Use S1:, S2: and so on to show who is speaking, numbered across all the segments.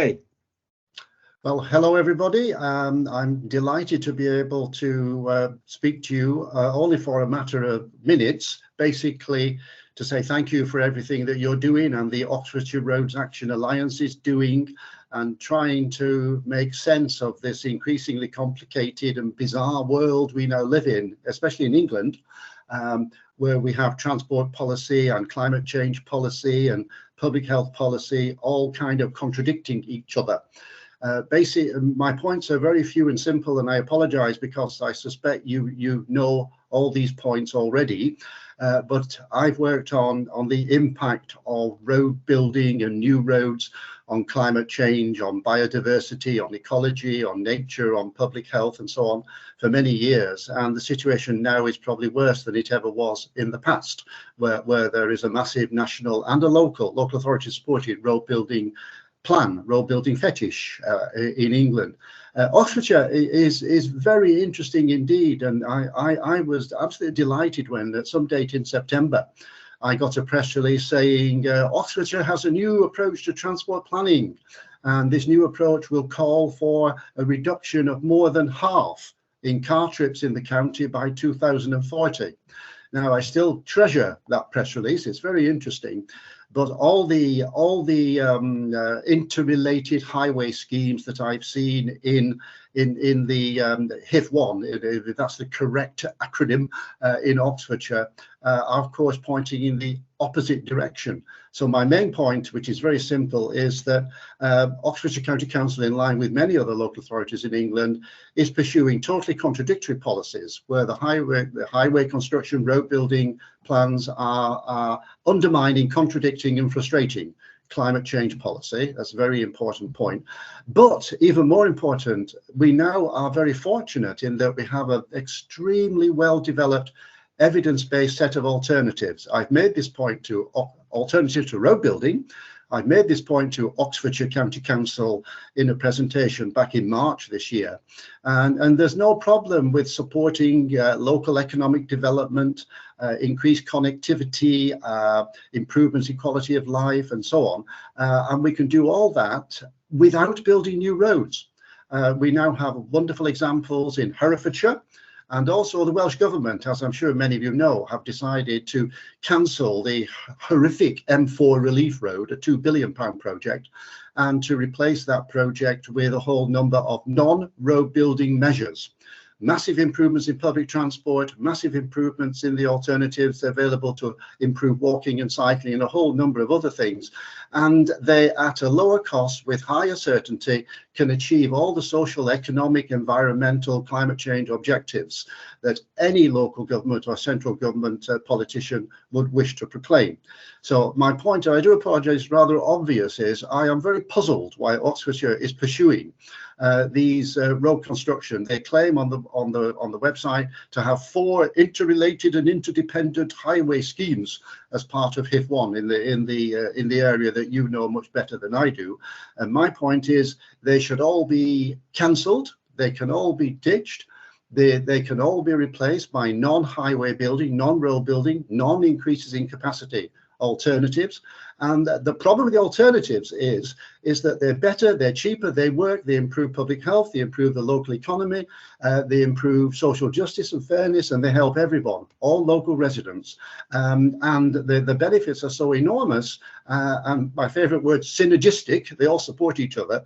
S1: Hey. Well, hello everybody. I'm delighted to be able to speak to you only for a matter of minutes, basically to say thank you for everything that you're doing and the Oxfordshire Roads Action Alliance is doing, and trying to make sense of this increasingly complicated and bizarre world we now live in, especially in England, where we have transport policy and climate change policy and public health policy all kind of contradicting each other. Basically, my points are very few and simple, and I apologize because I suspect you know all these points already. But I've worked on the impact of road building and new roads on climate change, on biodiversity, on ecology, on nature, on public health, and so on for many years. And the situation now is probably worse than it ever was in the past, where there is a massive national and a local authority supported road building plan, road building fetish in England. Oxfordshire is very interesting indeed, and I was absolutely delighted when at some date in September I got a press release saying Oxfordshire has a new approach to transport planning, and this new approach will call for a reduction of more than half in car trips in the county by 2040. Now, I still treasure that press release. It's very interesting, but all the interrelated highway schemes that I've seen in the HIF1, if that's the correct acronym, in Oxfordshire, are of course pointing in the opposite direction. So my main point, which is very simple, is that Oxfordshire County Council, in line with many other local authorities in England, is pursuing totally contradictory policies, where the highway construction, road building plans are undermining, contradicting and frustrating climate change policy. That's a very important point. But even more important, we now are very fortunate in that we have an extremely well-developed evidence-based set of alternatives. I've made this point to alternatives to road building. I've made this point to Oxfordshire County Council in a presentation back in March this year. And there's no problem with supporting local economic development, increased connectivity, improvements in quality of life, and so on. And we can do all that without building new roads. We now have wonderful examples in Herefordshire. And also the Welsh Government, as I'm sure many of you know, have decided to cancel the horrific M4 Relief Road, a £2 billion project, and to replace that project with a whole number of non-road building measures. Massive improvements in public transport, massive improvements in the alternatives available to improve walking and cycling, and a whole number of other things. And they, at a lower cost with higher certainty, can achieve all the social, economic, environmental, climate change objectives that any local government or central government politician would wish to proclaim. So my point, I do apologize, is rather obvious, is I am very puzzled why Oxfordshire is pursuing these road construction. They claim on the website to have 4 interrelated and interdependent highway schemes as part of HIF1 in the area that you know much better than I do. And my point is they should all be cancelled. They can all be ditched. They can all be replaced by non-highway building, non-road building, non-increases in capacity alternatives. And the problem with the alternatives is that they're better, they're cheaper, they work, they improve public health, they improve the local economy, they improve social justice and fairness, and they help everyone, all local residents. And the benefits are so enormous, and my favorite word, synergistic, they all support each other,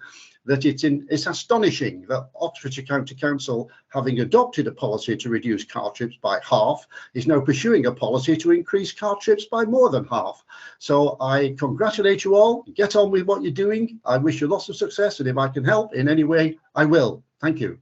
S1: that it's astonishing that Oxfordshire County Council, having adopted a policy to reduce car trips by half, is now pursuing a policy to increase car trips by more than half. So I congratulate you all. Get on with what you're doing. I wish you lots of success, and if I can help in any way, I will. Thank you.